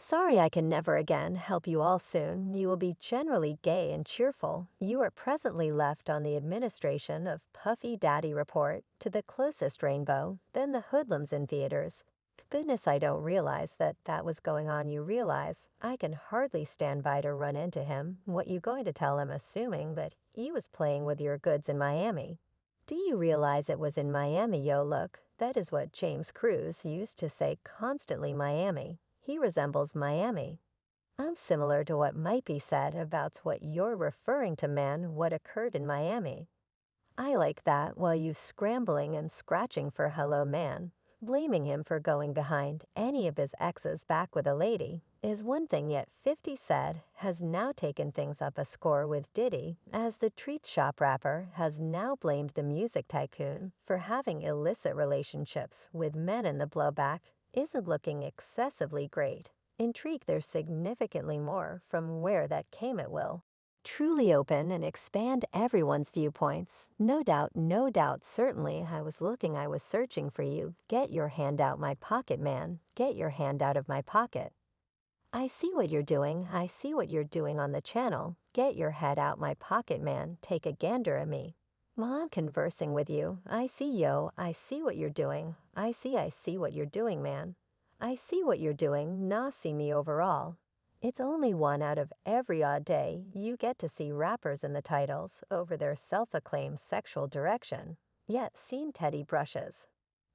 Sorry I can never again help you all soon. You will be generally gay and cheerful. You are presently left on the administration of Puffy Daddy Report to the closest rainbow, then the hoodlums in theaters. Goodness, I don't realize that was going on. You realize I can hardly stand by to run into him. What you going to tell him, assuming that he was playing with your goods in Miami? Do you realize it was in Miami? Yo, look, that is what James Cruz used to say constantly. Miami. He resembles Miami. I'm similar to what might be said about what you're referring to, man, what occurred in Miami. I like that while you scrambling and scratching for hello man. Blaming him for going behind any of his exes back with a lady is one thing, yet 50 said has now taken things up a score with Diddy, as the treat shop rapper has now blamed the music tycoon for having illicit relationships with men, and the blowback isn't looking excessively great. Intrigue there's significantly more from where that came. It will truly open and expand everyone's viewpoints. No doubt, no doubt, certainly. I was searching for you. Get your hand out my pocket, man. Get your hand out of my pocket. I see what you're doing. I see what you're doing on the channel. Get your head out my pocket, man. Take a gander at me. While I'm conversing with you, I see, yo, I see what you're doing. I see what you're doing, man. I see what you're doing. Nah, see me overall. It's only one out of every odd day you get to see rappers in the titles over their self-acclaimed sexual direction, yet seen Teddy Brushes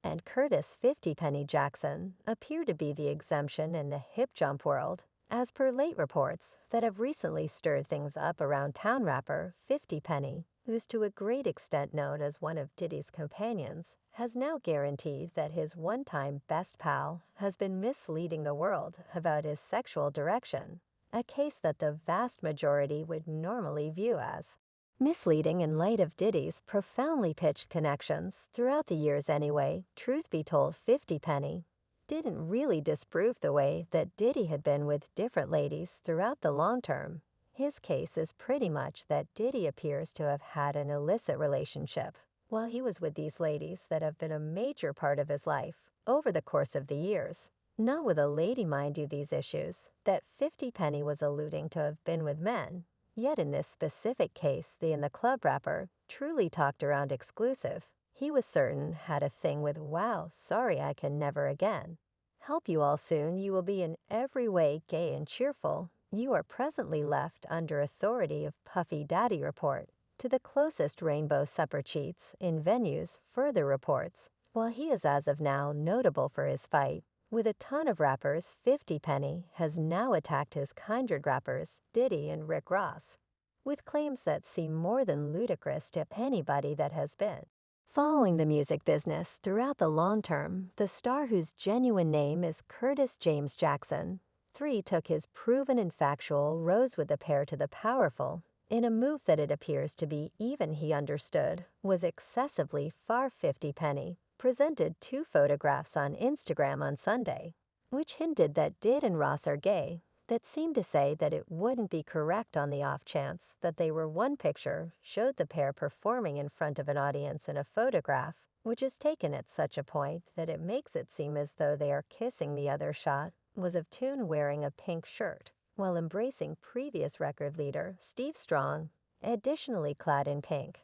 and Curtis 50 Penny Jackson appear to be the exemption in the hip jump world, as per late reports that have recently stirred things up around town. Rapper 50 Penny, who's to a great extent known as one of Diddy's companions, has now guaranteed that his one-time best pal has been misleading the world about his sexual direction, a case that the vast majority would normally view as misleading in light of Diddy's profoundly pitched connections throughout the years. Anyway, truth be told, 50 Penny didn't really disprove the way that Diddy had been with different ladies throughout the long term. His case is pretty much that Diddy appears to have had an illicit relationship while he was with these ladies that have been a major part of his life over the course of the years. Not with a lady, mind you, these issues that 50 Penny was alluding to have been with men. Yet in this specific case, the In the Club rapper truly talked around exclusive. He was certain had a thing with wow, sorry I can never again help you all soon. You will be in every way gay and cheerful. You are presently left under authority of Puffy Daddy Report to the closest rainbow supper cheats in venues, further reports. While he is as of now notable for his fight with a ton of rappers, 50 Penny has now attacked his kindred rappers, Diddy and Rick Ross, with claims that seem more than ludicrous to anybody that has been following the music business throughout the long term. The star, whose genuine name is Curtis James Jackson, 3 took his proven and factual rose with the pair to the powerful in a move that it appears to be even he understood was excessively far. 50 Penny presented 2 photographs on Instagram on Sunday, which hinted that Did and Ross are gay, that seemed to say that it wouldn't be correct on the off chance that they were. One picture showed the pair performing in front of an audience in a photograph, which is taken at such a point that it makes it seem as though they are kissing. The other shot was of Tune wearing a pink shirt while embracing previous record leader Steve Strong, additionally clad in pink.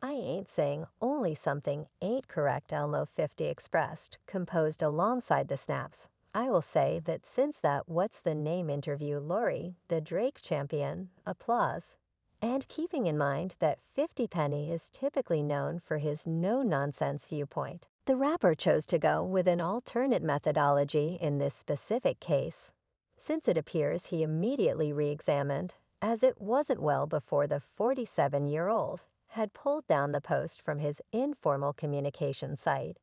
I ain't saying only something ain't correct, Elmo 50 expressed, composed alongside the snaps. I will say that since that What's the Name interview, Lori, the Drake champion, applause. And keeping in mind that 50 Penny is typically known for his no-nonsense viewpoint, the rapper chose to go with an alternate methodology in this specific case, since it appears he immediately re-examined, as it wasn't well before the 47-year-old had pulled down the post from his informal communication site.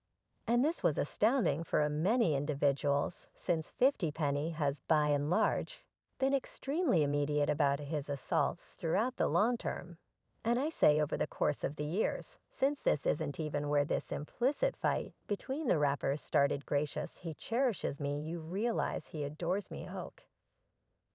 And this was astounding for many individuals, since 50 Penny has, by and large, been extremely immediate about his assaults throughout the long term. And I say over the course of the years, since this isn't even where this implicit fight between the rappers started. Gracious, he cherishes me, you realize he adores me. Oak.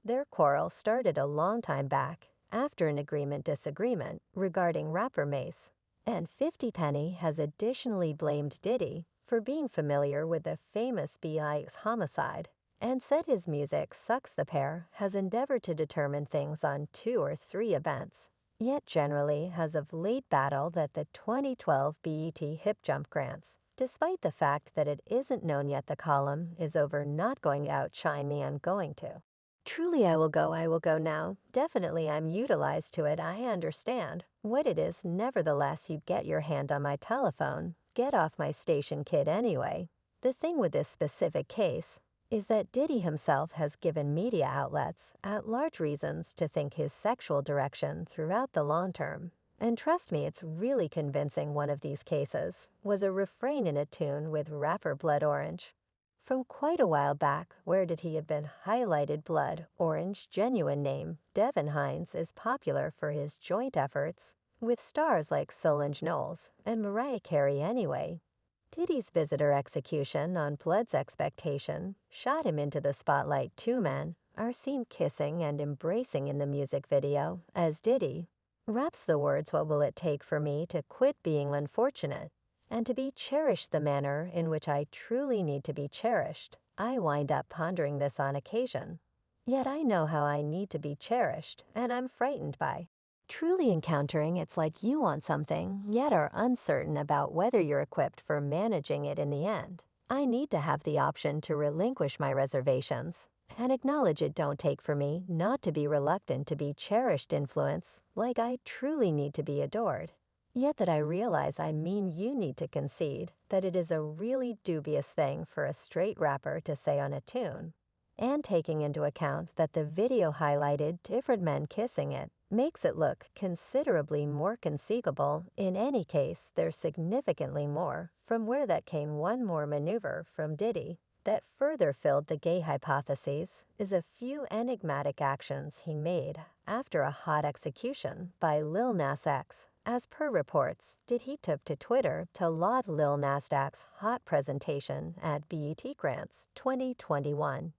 Their quarrel started a long time back, after an agreement-disagreement regarding rapper Mace, and 50 Penny has additionally blamed Diddy for being familiar with the famous B.I.'s homicide and said his music sucks. The pair has endeavored to determine things on 2 or 3 events, yet generally has of late battled at the 2012 BET Hip Jump grants, despite the fact that it isn't known yet. The column is over not going to outshine me. I'm going to. Truly, I will go now. Definitely, I'm utilized to it. I understand what it is. Nevertheless, you get your hand on my telephone. Get off my station, kid, anyway. The thing with this specific case is that Diddy himself has given media outlets at large reasons to think his sexual direction throughout the long term. And trust me, it's really convincing. One of these cases was a refrain in a tune with rapper Blood Orange. From quite a while back, where did he have been highlighted? Blood Orange, genuine name, Devin Hines, is popular for his joint efforts with stars like Solange Knowles and Mariah Carey anyway. Diddy's visitor execution on Blood's expectation shot him into the spotlight. Two men are seen kissing and embracing in the music video as Diddy raps the words, "What will it take for me to quit being unfortunate and to be cherished the manner in which I truly need to be cherished?" I wind up pondering this on occasion. Yet I know how I need to be cherished, and I'm frightened by truly encountering. It's like you want something, yet are uncertain about whether you're equipped for managing it in the end. I need to have the option to relinquish my reservations and acknowledge it don't take for me not to be reluctant to be cherished. Influence, like I truly need to be adored. Yet that I realize I mean you need to concede that it is a really dubious thing for a straight rapper to say on a tune. And taking into account that the video highlighted different men kissing, it makes it look considerably more conceivable. In any case, there's significantly more from where that came. One more maneuver from Diddy that further filled the gay hypotheses is a few enigmatic actions he made after a hot execution by Lil Nas X. As per reports, Diddy took to Twitter to laud Lil Nas X's hot presentation at BET Grants 2021.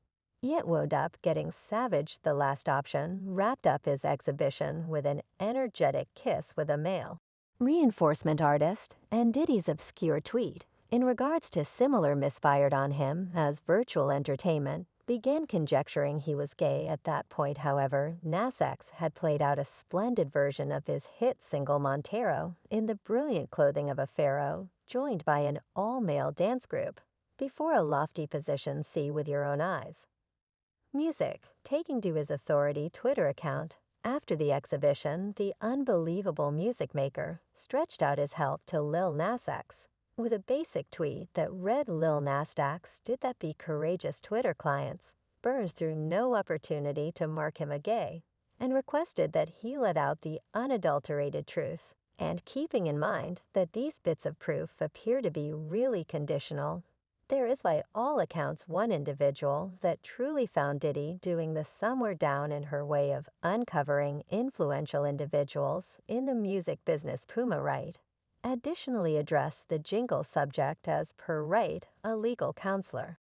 Yet wound up getting savaged. The last option wrapped up his exhibition with an energetic kiss with a male reinforcement artist, and Diddy's obscure tweet in regards to similar misfired on him as virtual entertainment began conjecturing he was gay. At that point, however, Nas X had played out a splendid version of his hit single Montero in the brilliant clothing of a pharaoh, joined by an all-male dance group, before a lofty position. See with your own eyes. Music, taking to his authority Twitter account. After the exhibition, the unbelievable music maker stretched out his help to Lil Nas X with a basic tweet that read, "Lil Nas X, did that be courageous. Twitter clients burned through no opportunity to mark him a gay," and requested that he let out the unadulterated truth. And keeping in mind that these bits of proof appear to be really conditional, there is by all accounts one individual that truly found Diddy doing the somewhere down in her way of uncovering influential individuals in the music business. Puma Wright additionally addressed the jingle subject as per Wright, a legal counselor.